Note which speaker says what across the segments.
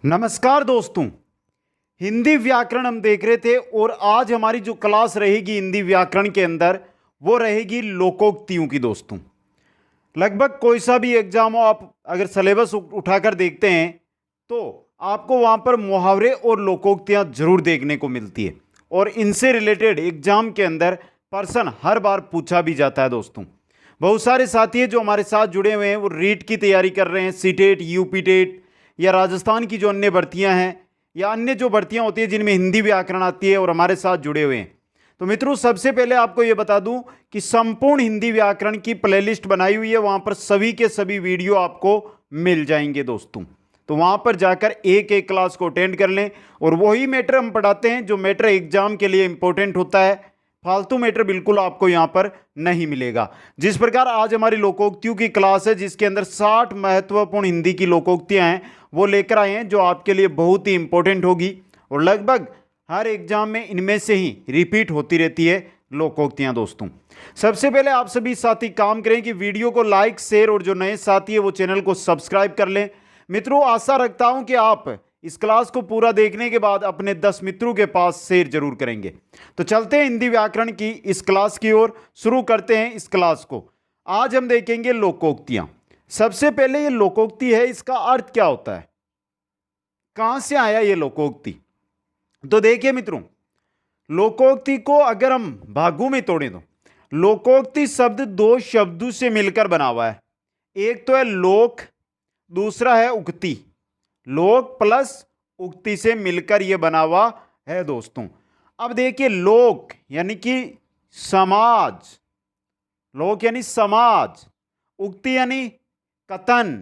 Speaker 1: नमस्कार दोस्तों। हिंदी व्याकरण हम देख रहे थे और आज हमारी जो क्लास रहेगी हिंदी व्याकरण के अंदर वो रहेगी लोकोक्तियों की। दोस्तों, लगभग कोई सा भी एग्जाम हो, आप अगर सिलेबस उठाकर देखते हैं तो आपको वहां पर मुहावरे और लोकोक्तियां जरूर देखने को मिलती है और इनसे रिलेटेड एग्जाम के अंदर पर्सन हर बार पूछा भी जाता है। दोस्तों, बहुत सारे साथी हैं जो हमारे साथ जुड़े हुए हैं, वो रीट की तैयारी कर रहे हैं, सीटेट, यूपी टेट या राजस्थान की जो अन्य भर्तियां हैं या अन्य जो भर्तियां होती है जिनमें हिंदी व्याकरण आती है और हमारे साथ जुड़े हुए हैं। तो मित्रों, सबसे पहले आपको यह बता दूं कि संपूर्ण हिंदी व्याकरण की प्लेलिस्ट बनाई हुई है, वहां पर सभी के सभी वीडियो आपको मिल जाएंगे। दोस्तों, तो वहां पर जाकर एक एक क्लास को अटेंड कर लें और वही मैटर हम पढ़ाते हैं जो मैटर एग्जाम के लिए इंपॉर्टेंट होता है। फालतू मैटर बिल्कुल आपको यहां पर नहीं मिलेगा। जिस प्रकार आज हमारी लोकोक्तियों की क्लास है जिसके अंदर 60 महत्वपूर्ण हिंदी की लोकोक्तियां हैं वो लेकर आए हैं जो आपके लिए बहुत ही इंपॉर्टेंट होगी और लगभग हर एग्जाम में इनमें से ही रिपीट होती रहती है लोकोक्तियां। दोस्तों, सबसे पहले आप सभी साथी काम करें कि वीडियो को लाइक, शेयर और जो नए साथी है वो चैनल को सब्सक्राइब कर लें। मित्रों, आशा रखता हूं कि आप इस क्लास को पूरा देखने के बाद अपने 10 मित्रों के पास शेयर जरूर करेंगे। तो चलते हैं हिंदी व्याकरण की इस क्लास की ओर, शुरू करते हैं इस क्लास को। आज हम देखेंगे लोकोक्तियां। सबसे पहले ये लोकोक्ति है, इसका अर्थ क्या होता है, कहां से आया ये लोकोक्ति। तो देखिए मित्रों, लोकोक्ति को अगर हम भागों में तोड़ें तो लोकोक्ति शब्द दो शब्दों से मिलकर बना हुआ है। एक तो है लोक, दूसरा है उक्ति। लोक प्लस उक्ति से मिलकर यह बना हुआ है। दोस्तों, अब देखिए, लोक यानी कि समाज, लोक यानी समाज, उक्ति यानी कथन।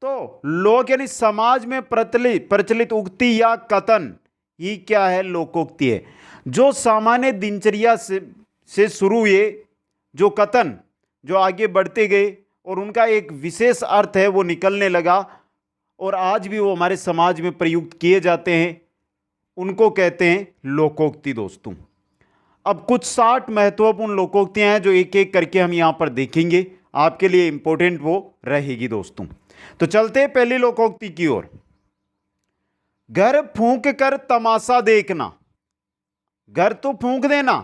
Speaker 1: तो लोक यानी समाज में प्रचलित उक्ति या कथन ही क्या है, लोकोक्ति है। जो सामान्य दिनचर्या से शुरू हुए जो कथन जो आगे बढ़ते गए और उनका एक विशेष अर्थ है वो निकलने लगा और आज भी वो हमारे समाज में प्रयुक्त किए जाते हैं, उनको कहते हैं लोकोक्ति। दोस्तों, अब कुछ 60 महत्वपूर्ण लोकोक्तियां हैं जो एक एक करके हम यहां पर देखेंगे, आपके लिए इंपॉर्टेंट वो रहेगी। दोस्तों, तो चलते हैं पहली लोकोक्ति की ओर। घर फूंक कर तमाशा देखना। घर तो फूंक देना,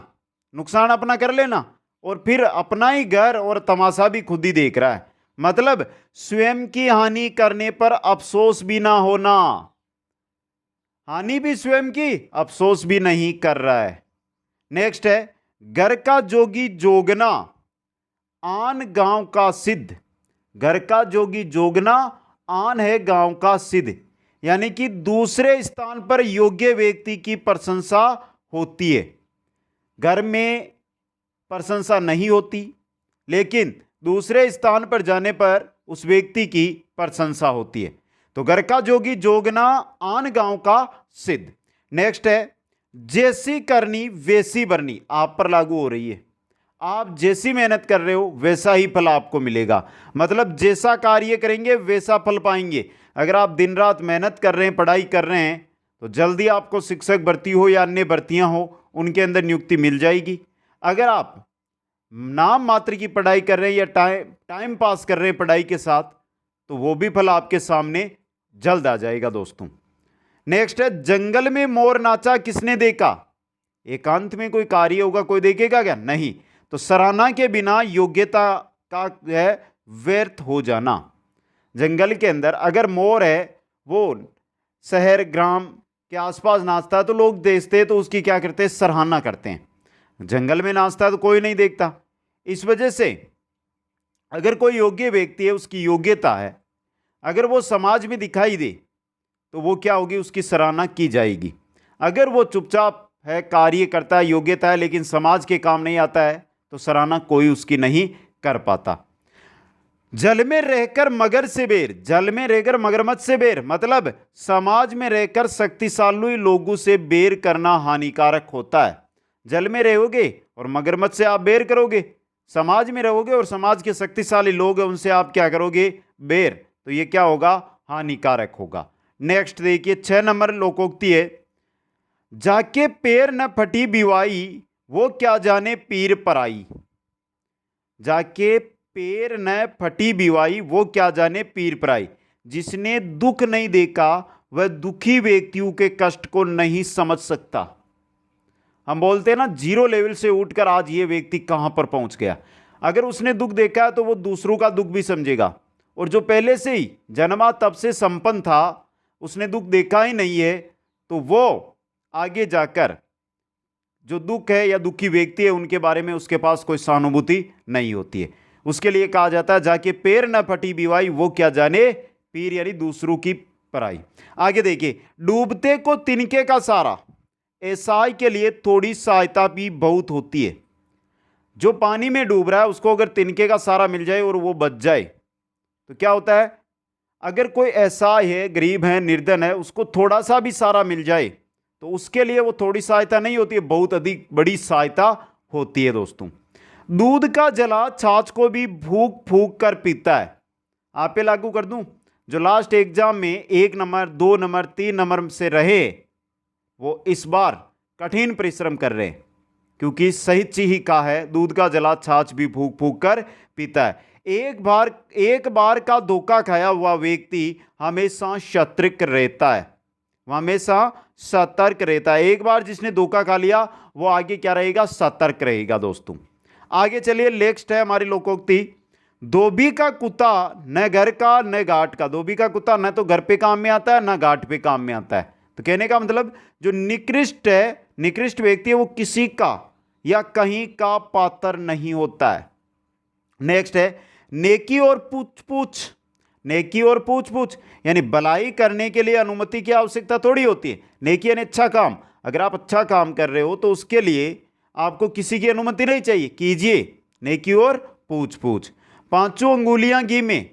Speaker 1: नुकसान अपना कर लेना और फिर अपना ही घर और तमाशा भी खुद ही देख रहा है। मतलब स्वयं की हानि करने पर अफसोस भी ना होना, हानि भी स्वयं की, अफसोस भी नहीं कर रहा है। नेक्स्ट है, घर का जोगी जोगना आन गांव का सिद्ध। घर का जोगी जोगना आन है गांव का सिद्ध, यानी कि दूसरे स्थान पर योग्य व्यक्ति की प्रशंसा होती है। घर में प्रशंसा नहीं होती, लेकिन दूसरे स्थान पर जाने पर उस व्यक्ति की प्रशंसा होती है। तो घर का जोगी जोगना आन गांव का सिद्ध। नेक्स्ट है, जैसी करनी वैसी भरनी आप पर लागू हो रही है। आप जैसी मेहनत कर रहे हो वैसा ही फल आपको मिलेगा। मतलब जैसा कार्य करेंगे वैसा फल पाएंगे। अगर आप दिन रात मेहनत कर रहे हैं, पढ़ाई कर रहे हैं, तो जल्दी आपको शिक्षक भर्ती हो या अन्य भर्तियां हो उनके अंदर नियुक्ति मिल जाएगी। अगर आप नाम मात्र की पढ़ाई कर रहे हैं या टाइम पास कर रहे हैं पढ़ाई के साथ, तो वो भी फल आपके सामने जल्द आ जाएगा। दोस्तों, नेक्स्ट है, जंगल में मोर नाचा किसने देखा। एकांत में कोई कार्य होगा, कोई देखेगा क्या, नहीं। तो सराहना के बिना योग्यता का है व्यर्थ हो जाना। जंगल के अंदर अगर मोर है, वो शहर ग्राम के आसपास नाचता है तो लोग देखते हैं तो उसकी क्या करते हैं, सराहना करते हैं। जंगल में नाचता है तो कोई नहीं देखता। इस वजह से अगर कोई योग्य व्यक्ति है, उसकी योग्यता है, अगर वो समाज में दिखाई दे तो वो क्या होगी, उसकी सराहना की जाएगी। अगर वो चुपचाप है, कार्य करता है, योग्यता है, लेकिन समाज के काम नहीं आता है, तो सराहना कोई उसकी नहीं कर पाता। जल में रहकर मगर से बेर, जल में रहकर मगरमच्छ से बेर, मतलब समाज में रहकर शक्तिशाली लोगों से बेर करना हानिकारक होता है। जल में रहोगे और मगरमच्छ से आप बेर करोगे, समाज में रहोगे और समाज के शक्तिशाली लोग हैं उनसे आप क्या करोगे, बेर, तो ये क्या होगा, हानिकारक होगा। नेक्स्ट देखिए, 6 नंबर लोकोक्ति है, जाके पैर न फटी बिवाई वो क्या जाने पीर पराई। जाके पैर न फटी बिवाई वो क्या जाने पीर पराई। जिसने दुख नहीं देखा वह दुखी व्यक्तियों के कष्ट को नहीं समझ सकता। हम बोलते हैं ना, जीरो लेवल से उठकर आज ये व्यक्ति कहां पर पहुंच गया। अगर उसने दुख देखा है तो वो दूसरों का दुख भी समझेगा, और जो पहले से ही जन्मा तब से संपन्न था, उसने दुख देखा ही नहीं है, तो वो आगे जाकर जो दुख है या दुखी व्यक्ति है उनके बारे में उसके पास कोई सहानुभूति नहीं होती है। उसके लिए कहा जाता है, जाके पैर न फटी बिवाई वो क्या जाने पीर, यानी दूसरों की पराई। आगे देखिए, डूबते को तिनके का सारा, ऐसाई के लिए थोड़ी सहायता भी बहुत होती है। जो पानी में डूब रहा है उसको अगर तिनके का सहारा मिल जाए और वो बच जाए तो क्या होता है। अगर कोई ऐसा है, गरीब है, निर्धन है, उसको थोड़ा सा भी सहारा मिल जाए तो उसके लिए वो थोड़ी सहायता नहीं होती है, बहुत अधिक बड़ी सहायता होती है दोस्तों। दूध का जला छाछ को भी फूक फूक कर पीता है। आप पे लागू कर दूं, जो लास्ट एग्जाम में 1 नंबर 2 नंबर 3 नंबर से रहे वो इस बार कठिन परिश्रम कर रहे हैं, क्योंकि सही चीज ही कहा है, दूध का जला छाछ भी फूक फूक कर पीता है। एक बार का धोखा खाया हुआ व्यक्ति हमेशा सतर्क रहता है, वह हमेशा सतर्क रहता है। एक बार जिसने धोखा खा लिया वो आगे क्या रहेगा, सतर्क रहेगा दोस्तों। आगे चलिए, नेक्स्ट है हमारी लोकोक्ति, धोबी का कुत्ता न घर का न घाट का। धोबी का कुत्ता न तो घर पे काम में आता है न घाट पे काम में आता है। तो कहने का मतलब जो निकृष्ट है, निकृष्ट व्यक्ति है, वो किसी का या कहीं का पात्र नहीं होता है। नेक्स्ट है, नेकी और पूछ पूछ। नेकी और पूछ पूछ यानी भलाई करने के लिए अनुमति की आवश्यकता थोड़ी होती है। नेकी यानी अच्छा काम। अगर आप अच्छा काम कर रहे हो तो उसके लिए आपको किसी की अनुमति नहीं चाहिए, कीजिए। नेकी और पूछ पूछ। पांचों अंगुलियां घी में,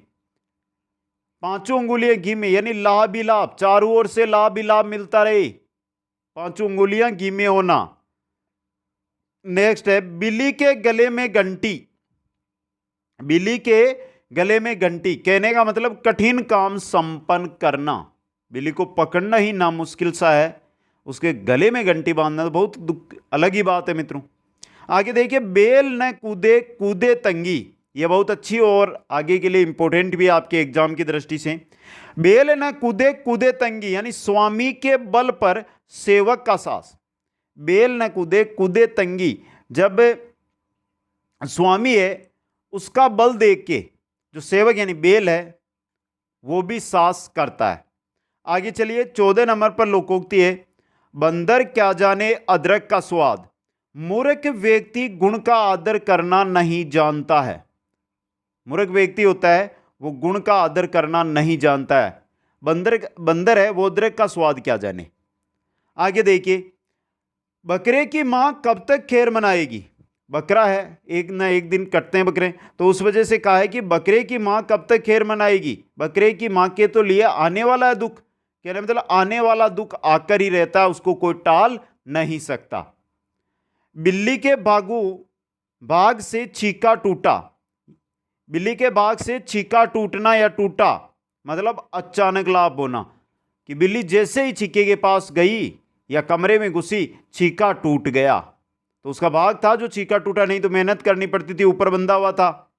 Speaker 1: पांचों अंगुलियां घी में यानी लाभ ही लाभ, चारों ओर से लाभ ही लाभ मिलता रहे, पांचों अंगुलियां घी में होना। नेक्स्ट है, बिल्ली के गले में घंटी। बिल्ली के गले में घंटी कहने का मतलब कठिन काम संपन्न करना। बिल्ली को पकड़ना ही नामुश्किल सा है, उसके गले में घंटी बांधना तो बहुत दुख अलग ही बात है मित्रों। आगे देखिए, बेल न कूदे कूदे तंगी। यह बहुत अच्छी और आगे के लिए इंपॉर्टेंट भी आपके एग्जाम की दृष्टि से। बेल न कूदे कूदे तंगी यानी स्वामी के बल पर सेवक का सास। बेल न कूदे कूदे तंगी, जब स्वामी है उसका बल देख के जो सेवक यानी बेल है वो भी सास करता है। आगे चलिए, 14 नंबर पर लोकोक्ति है, बंदर क्या जाने अदरक का स्वाद। मूर्ख व्यक्ति गुण का आदर करना नहीं जानता है। मूर्ख व्यक्ति होता है वो गुण का आदर करना नहीं जानता है। बंदर है वो अदरक का स्वाद क्या जाने। आगे देखिए, बकरे की मां कब तक खैर मनाएगी। बकरा है, एक ना एक दिन कटते हैं बकरे, तो उस वजह से कहा है कि बकरे की मां कब तक खैर मनाएगी। बकरे की मां के तो लिए आने वाला है दुख, कहने मतलब आने वाला दुख आकर ही रहता है, उसको कोई टाल नहीं सकता। बिल्ली के भाग से छीका टूटा। बिल्ली के भाग से छीका टूटना या टूटा मतलब अचानक लाभ होना, कि बिल्ली जैसे ही छीके के पास गई या कमरे में घुसी, छीका टूट गया, तो उसका भाग था जो छीका टूटा, नहीं तो मेहनत करनी पड़ती थी, ऊपर बंधा हुआ था,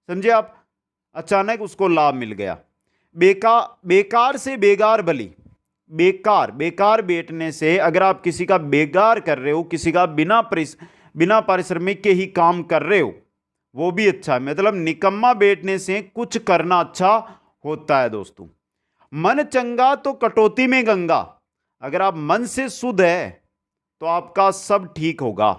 Speaker 1: समझे आप। अचानक उसको लाभ मिल गया। बेकार से बेगार भली। बेकार बैठने से, अगर आप किसी का बेगार कर रहे हो, किसी का बिना पारिश्रमिक के ही काम कर रहे हो, वो भी अच्छा है। मतलब निकम्मा बैठने से कुछ करना अच्छा होता है दोस्तों। मन चंगा तो कटौती में गंगा। अगर आप मन से शुद्ध है तो आपका सब ठीक होगा।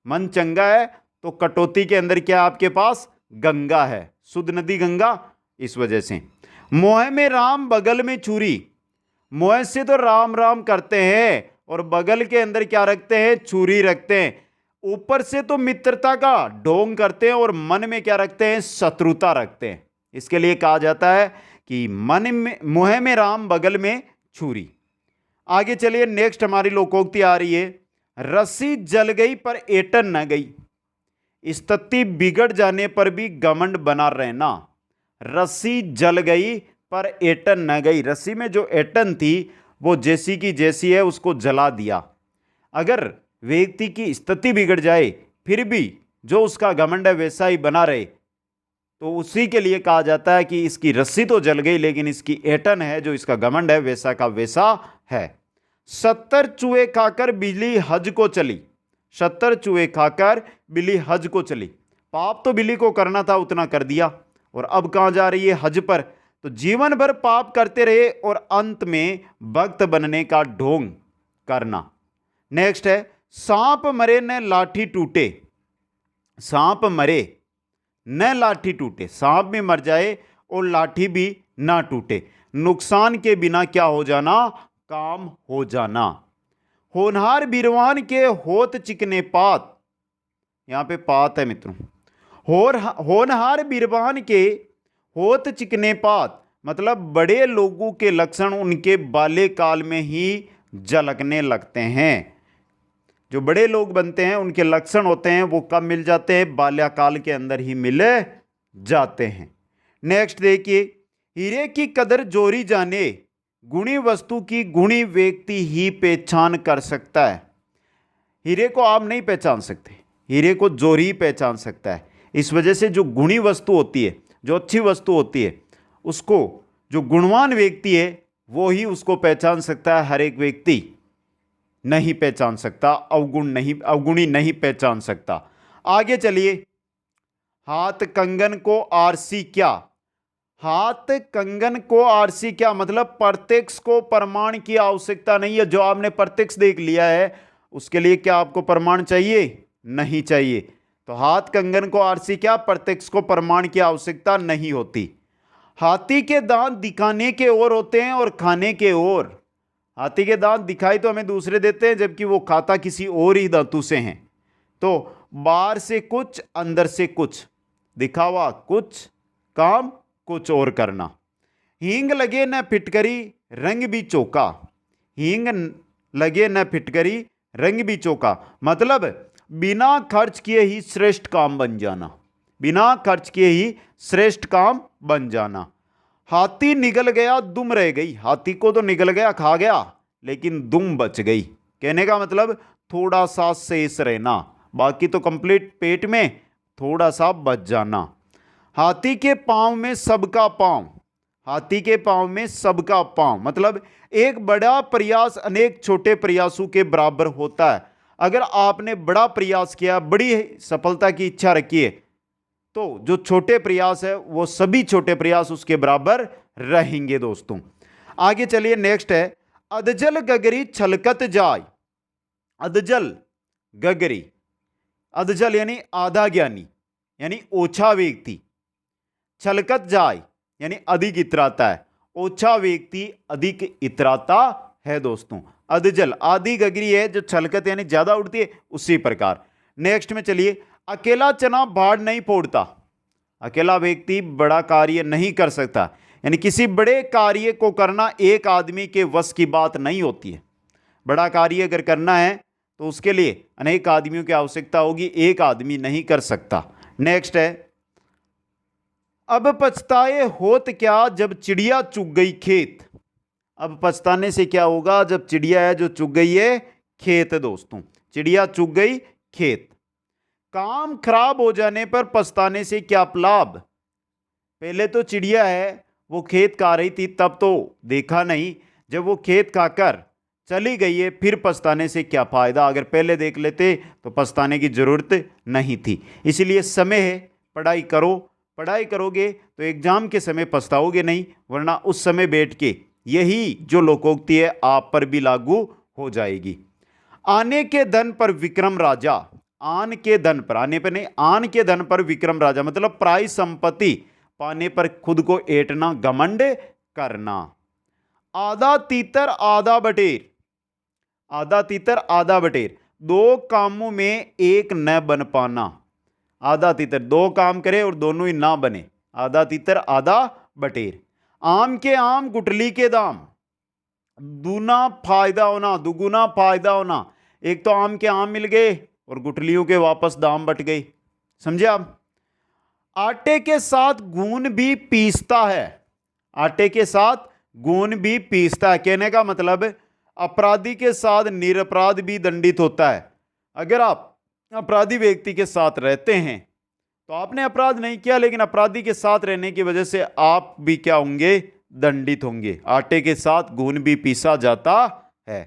Speaker 1: मन चंगा है तो कटौती के अंदर क्या आपके पास गंगा है, शुद्ध नदी गंगा, इस वजह से। मोह में राम बगल में छुरी। मोह से तो राम राम करते हैं और बगल के अंदर क्या रखते हैं, छुरी रखते हैं। ऊपर से तो मित्रता का ढोंग करते हैं और मन में क्या रखते हैं, शत्रुता रखते हैं। इसके लिए कहा जाता है कि मोह में राम बगल में छुरी। आगे चलिए, नेक्स्ट हमारी लोकोक्ति आ रही है, रस्सी जल गई पर एटन न गई। स्थिति बिगड़ जाने पर भी घमंड बना रहना। रस्सी जल गई पर एटन न गई। रस्सी में जो एटन थी वो जैसी की जैसी है, उसको जला दिया। अगर व्यक्ति की स्थिति बिगड़ जाए फिर भी जो उसका घमंड है वैसा ही बना रहे, तो उसी के लिए कहा जाता है कि इसकी रस्सी तो जल गई लेकिन इसकी ऐंठन है, जो इसका घमंड है, वैसा का वैसा है। 70 चूहे खाकर बिल्ली हज को चली। 70 चूहे खाकर बिल्ली हज को चली। पाप तो बिल्ली को करना था, उतना कर दिया, और अब कहां जा रही है? हज पर। तो जीवन भर पाप करते रहे और अंत में भक्त बनने का ढोंग करना। नेक्स्ट है, सांप मरे न लाठी टूटे। सांप मरे न लाठी टूटे, सांप भी मर जाए और लाठी भी ना टूटे। नुकसान के बिना क्या हो जाना? काम हो जाना। होनहार बीरवान के होत चिकने पात। यहां पे पात है मित्रों। होनहार बीरवान के होत चिकने पात मतलब बड़े लोगों के लक्षण उनके बाल्यकाल में ही झलकने लगते हैं। जो बड़े लोग बनते हैं उनके लक्षण होते हैं वो कब मिल जाते हैं? बाल्यकाल के अंदर ही मिल जाते हैं। नेक्स्ट देखिए, हीरे की कदर जोरी जाने, गुणी वस्तु की गुणी व्यक्ति ही पहचान कर सकता है। हीरे को आप नहीं पहचान सकते, हीरे को जोरी ही पहचान सकता है। इस वजह से जो गुणी वस्तु होती है, जो अच्छी वस्तु होती है, उसको जो गुणवान व्यक्ति है वो ही उसको पहचान सकता है। हर एक व्यक्ति नहीं पहचान सकता, अवगुणी नहीं पहचान सकता। आगे चलिए, हाथ कंगन को आरसी क्या? हाथ कंगन को आरसी क्या मतलब प्रत्यक्ष को प्रमाण की आवश्यकता नहीं है। जो आपने प्रत्यक्ष देख लिया है उसके लिए क्या आपको प्रमाण चाहिए? नहीं चाहिए। तो हाथ कंगन को आरसी क्या? प्रत्यक्ष को प्रमाण की आवश्यकता नहीं होती। हाथी के दांत दिखाने के ओर होते हैं और खाने के ओर। हाथी के दांत दिखाई तो हमें दूसरे देते हैं, जबकि वो खाता किसी और ही धातु से हैं। तो बाहर से कुछ, अंदर से कुछ, दिखावा कुछ, काम कुछ और करना। हींग लगे न फिटकरी रंग भी चौका। हींग लगे न फिटकरी रंग भी चौका मतलब बिना खर्च किए ही श्रेष्ठ काम बन जाना। बिना खर्च किए ही श्रेष्ठ काम बन जाना। हाथी निगल गया दुम रह गई। हाथी को तो निगल गया, खा गया, लेकिन दुम बच गई। कहने का मतलब थोड़ा सा शेष रहना, बाकी तो कंप्लीट पेट में, थोड़ा सा बच जाना। हाथी के पांव में सबका पांव। हाथी के पांव में सबका पांव मतलब एक बड़ा प्रयास अनेक छोटे प्रयासों के बराबर होता है। अगर आपने बड़ा प्रयास किया, बड़ी सफलता की इच्छा रखी है, तो जो छोटे प्रयास है वो सभी छोटे प्रयास उसके बराबर रहेंगे दोस्तों। आगे चलिए, नेक्स्ट है, अधजल गगरी छलकत जाय। अधजल गगरी, अधजल यानी आधा ज्ञानी यानी ओछा व्यक्ति, छलकत जाय यानी अधिक इतराता है, ओछा व्यक्ति अधिक इतराता है दोस्तों। अधजल आधी गगरी है, जो छलकत यानी ज्यादा उड़ती है, उसी प्रकार। नेक्स्ट में चलिए, अकेला चना भाड़ नहीं फोड़ता। अकेला व्यक्ति बड़ा कार्य नहीं कर सकता, यानी किसी बड़े कार्य को करना एक आदमी के वश की बात नहीं होती है। बड़ा कार्य अगर करना है तो उसके लिए अनेक आदमियों की आवश्यकता होगी, एक आदमी नहीं कर सकता। नेक्स्ट है, अब पछताए होत क्या जब चिड़िया चुग गई खेत। अब पछताने से क्या होगा? जब चिड़िया है जो चुग गई है खेत दोस्तों, चिड़िया चुग गई खेत। काम खराब हो जाने पर पछताने से क्या लाभ? पहले तो चिड़िया है वो खेत खा रही थी, तब तो देखा नहीं, जब वो खेत खाकर चली गई है फिर पछताने से क्या फायदा? अगर पहले देख लेते तो पछताने की जरूरत नहीं थी। इसलिए समय है, पढ़ाई करो। पढ़ाई करोगे तो एग्जाम के समय पछताओगे नहीं, वरना उस समय बैठ के यही जो लोकोक्ति है आप पर भी लागू हो जाएगी। आने के धन पर विक्रम राजा। आन के धन पर, आने पर नहीं, आन के धन पर विक्रम राजा मतलब प्राय संपत्ति पाने पर खुद को ऐंठना, घमंड करना। आधा तीतर आधा बटेर। आधा तीतर आधा बटेर, दो कामों में एक न बन पाना। आधा तीतर, दो काम करे और दोनों ही ना बने, आधा तीतर आधा बटेर। आम के आम गुठली के दाम, दूना फायदा होना, दुगुना फायदा होना। एक तो आम के आम मिल गए और गुठलियों के वापस दाम बट गए, समझे आप। आटे के साथ घून भी पीसता है। आटे के साथ घून भी पीसता है, कहने का मतलब अपराधी के साथ निरपराध भी दंडित होता है। अगर आप अपराधी व्यक्ति के साथ रहते हैं तो आपने अपराध नहीं किया, लेकिन अपराधी के साथ रहने की वजह से आप भी क्या होंगे, दंडित होंगे। आटे के साथ घून भी पीसा जाता है।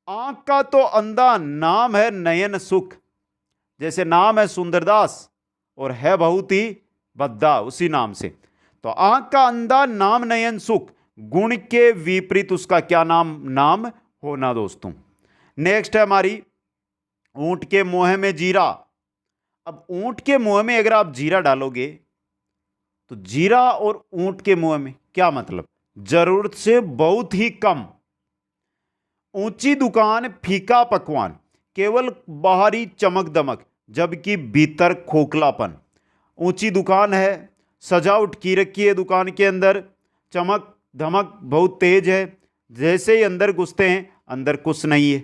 Speaker 1: आंख का तो अंधा नाम है नयन सुख, जैसे नाम है सुंदरदास और है बहुत ही भद्दा, उसी नाम से। तो आंख का अंधा नाम नयन सुख, गुण के विपरीत उसका क्या नाम होना दोस्तों। नेक्स्ट है हमारी ऊंट के मुंह में जीरा। अब ऊंट के मुंह में अगर आप जीरा डालोगे तो जीरा और ऊंट के मुंह में क्या मतलब, जरूरत से बहुत ही कम। ऊंची दुकान फीका पकवान, केवल बाहरी चमक दमक जबकि भीतर खोखलापन। ऊंची दुकान है, सजावट की रखी है दुकान के अंदर, चमक धमक बहुत तेज है, जैसे ही अंदर घुसते हैं अंदर कुछ नहीं है।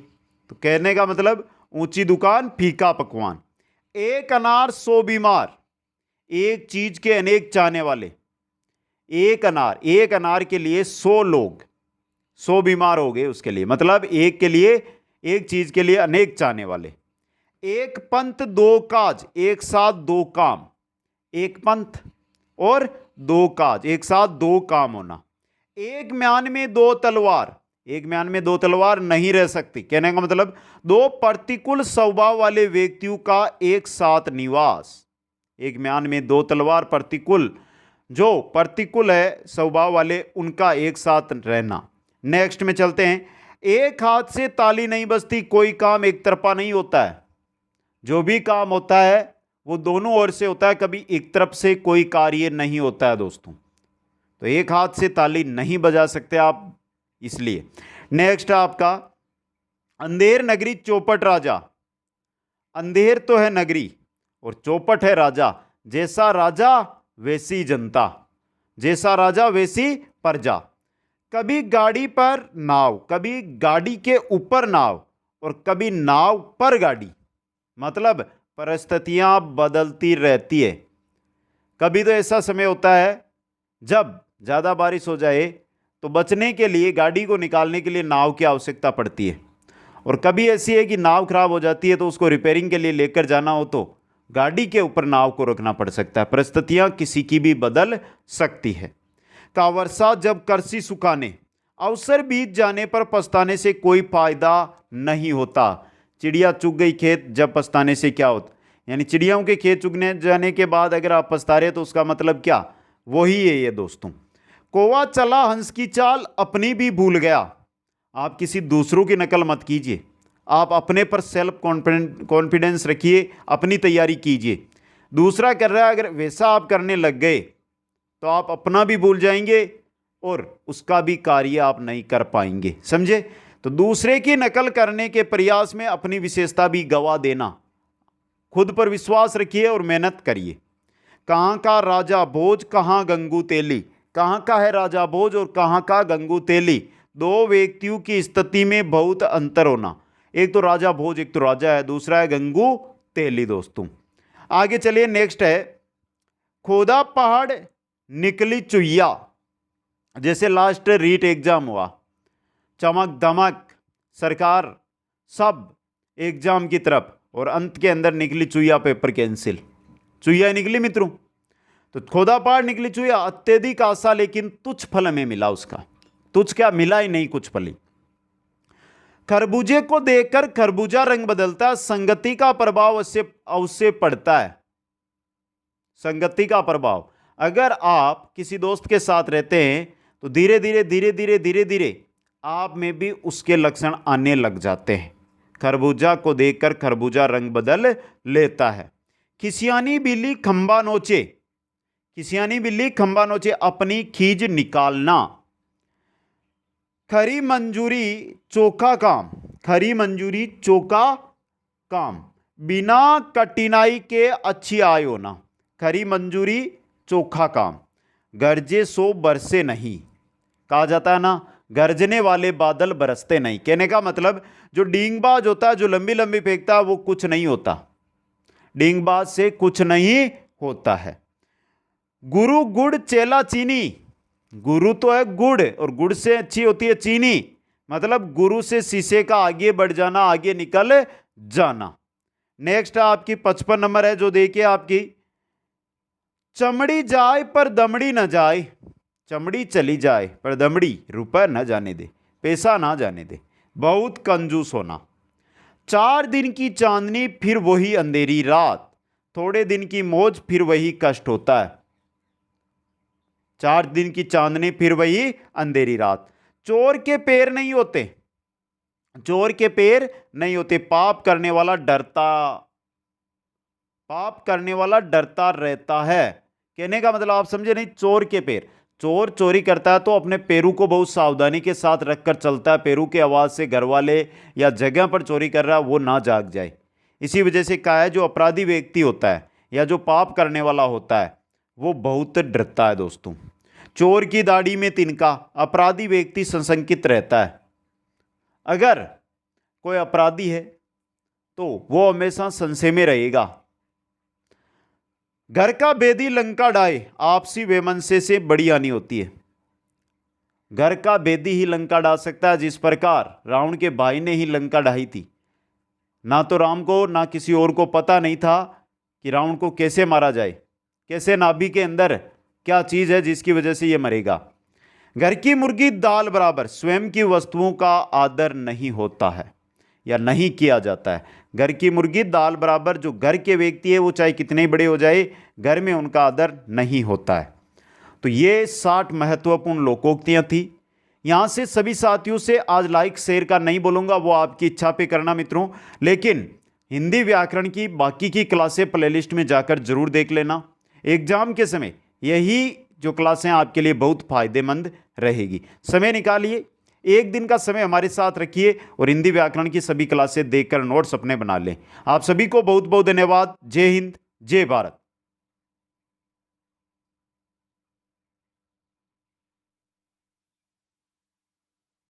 Speaker 1: तो कहने का मतलब ऊंची दुकान फीका पकवान। एक अनार 100 बीमार, एक चीज के अनेक चाहने वाले। एक अनार के लिए 100 लोग, 100 बीमार हो गए उसके लिए, मतलब एक के लिए, एक चीज के लिए अनेक चाहने वाले। एक पंथ 2 काज, एक साथ 2 काम। एक पंथ और 2 काज, एक साथ 2 काम होना। एक म्यान में 2 तलवार, एक म्यान में 2 तलवार नहीं रह सकती। कहने का मतलब 2 प्रतिकूल स्वभाव वाले व्यक्तियों का एक साथ निवास। एक म्यान में 2 तलवार, प्रतिकूल, जो प्रतिकूल है स्वभाव वाले, उनका एक साथ रहना। नेक्स्ट में चलते हैं। एक हाथ से ताली नहीं बजती, कोई काम एक तरफा नहीं होता है। जो भी काम होता है वो दोनों ओर से होता है, कभी एक तरफ से कोई कार्य नहीं होता है दोस्तों। तो एक हाथ से ताली नहीं बजा सकते आप, इसलिए। नेक्स्ट आपका अंधेर नगरी चौपट राजा। अंधेर तो है नगरी और चौपट है राजा। जैसा राजा वैसी जनता, जैसा राजा वैसी प्रजा। कभी गाड़ी पर नाव, कभी गाड़ी के ऊपर नाव और कभी नाव पर गाड़ी, मतलब परिस्थितियां बदलती रहती है। कभी तो ऐसा समय होता है जब ज़्यादा बारिश हो जाए तो बचने के लिए, गाड़ी को निकालने के लिए नाव की आवश्यकता पड़ती है। और कभी ऐसी है कि नाव खराब हो जाती है तो उसको रिपेयरिंग के लिए लेकर जाना हो तो गाड़ी के ऊपर नाव को रखना पड़ सकता है। परिस्थितियां किसी की भी बदल सकती है। का वर्षा जब करसी सुखाने, अवसर बीत जाने पर पछताने से कोई फायदा नहीं होता। चिड़िया चुग गई खेत, जब पछताने से क्या होता, यानी चिड़ियाओं के खेत चुगने जाने के बाद अगर आप पछता रहे तो उसका मतलब क्या, वही है ये दोस्तों। कौवा चला हंस की चाल, अपनी भी भूल गया। आप किसी दूसरों की नकल मत कीजिए, आप अपने पर सेल्फ कॉन्फिडेंस रखिए, अपनी तैयारी कीजिए। दूसरा कर रहा है, अगर वैसा आप करने लग गए तो आप अपना भी भूल जाएंगे और उसका भी कार्य आप नहीं कर पाएंगे, समझे। तो दूसरे की नकल करने के प्रयास में अपनी विशेषता भी गवा देना। खुद पर विश्वास रखिए और मेहनत करिए। कहाँ का राजा भोज, कहाँ गंगू तेली। कहाँ का है राजा भोज और कहाँ का गंगू तेली, 2 व्यक्तियों की स्थिति में बहुत अंतर होना। एक तो राजा भोज, एक तो राजा है, दूसरा है गंगू तेली दोस्तों। आगे चलिए, नेक्स्ट है खोदा पहाड़ निकली चुईया। जैसे लास्ट रीट एग्जाम हुआ, चमक धमक सरकार सब एग्जाम की तरफ, और अंत के अंदर निकली चुईया, पेपर कैंसिल, चुईया निकली मित्रों। तो खोदा पहाड़ निकली चुईया, अत्यधिक आशा लेकिन तुच्छ फल में मिला उसका। तुच्छ क्या, मिला ही नहीं कुछ फली। खरबूजे को देखकर खरबूजा रंग बदलता है, संगति का प्रभाव अवश्य पड़ता है। संगति का प्रभाव, अगर आप किसी दोस्त के साथ रहते हैं तो धीरे धीरे आप में भी उसके लक्षण आने लग जाते हैं। खरबूजा को देखकर खरबूजा रंग बदल लेता है। खिसियानी बिल्ली खंबा नोचे, खिसियानी बिल्ली खंबा नोचे, अपनी खीज निकालना। खरी मंजूरी चोखा काम, खरी मंजूरी चोखा काम, बिना कठिनाई के अच्छी आय होना। खरी मंजूरी चोखा काम, गरजे सो बरसे नहीं, कहा जाता है ना, गरजने वाले बादल बरसते नहीं। कहने का मतलब जो डींगबाज होता है, जो लंबी लंबी फेंकता है, वो कुछ नहीं होता, डींगबाज से कुछ नहीं होता है। गुरु गुड़ चेला चीनी, गुरु तो है गुड़ और गुड़ से अच्छी होती है चीनी, मतलब गुरु से शीशे का आगे बढ़ जाना, आगे निकल जाना। नेक्स्ट आपकी 55 नंबर है, जो देखिए आपकी चमड़ी जाए पर दमड़ी न जाए, चमड़ी चली जाए पर दमड़ी रुपए न जाने दे, पैसा ना जाने दे, बहुत कंजूस होना। 4 दिन की चांदनी फिर वही अंधेरी रात, थोड़े दिन की मौज फिर वही कष्ट होता है। 4 दिन की चांदनी फिर वही अंधेरी रात। चोर के पैर नहीं होते, चोर के पैर नहीं होते, पाप करने वाला डरता रहता है। कहने का मतलब आप समझे नहीं, चोर के पैर, चोर चोरी करता है तो अपने पैरों को बहुत सावधानी के साथ रखकर चलता है, पैरों की आवाज से घर वाले या जगह पर चोरी कर रहा है वो ना जाग जाए। इसी वजह से कहा है जो अपराधी व्यक्ति होता है या जो पाप करने वाला होता है वो बहुत डरता है दोस्तों। चोर की दाढ़ी में तिनका, अपराधी व्यक्ति सशंकित रहता है। अगर कोई अपराधी है तो वो हमेशा संशय में रहेगा। घर का बेदी लंका डाहे, आपसी वैमनस्य से बड़ी हानि होती है। घर का बेदी ही लंका डाल सकता है, जिस प्रकार रावण के भाई ने ही लंका ढाई थी। ना तो राम को ना किसी और को पता नहीं था कि रावण को कैसे मारा जाए, कैसे नाभि के अंदर क्या चीज है जिसकी वजह से यह मरेगा। घर की मुर्गी दाल बराबर, स्वयं की वस्तुओं का आदर नहीं होता है या नहीं किया जाता है। घर की मुर्गी दाल बराबर, जो घर के व्यक्ति है वो चाहे कितने ही बड़े हो जाए, घर में उनका आदर नहीं होता है। तो ये 60 महत्वपूर्ण लोकोक्तियां थी। यहां से सभी साथियों से आज लाइक शेयर का नहीं बोलूंगा, वो आपकी इच्छा पे करना मित्रों, लेकिन हिंदी व्याकरण की बाकी की क्लासें प्लेलिस्ट में जाकर जरूर देख लेना। एग्जाम के समय यही जो क्लासें आपके लिए बहुत फायदेमंद रहेगी। समय निकालिए, एक दिन का समय हमारे साथ रखिए और हिंदी व्याकरण की सभी क्लासें देखकर नोट्स अपने बना लें। आप सभी को बहुत बहुत धन्यवाद। जय हिंद, जय भारत।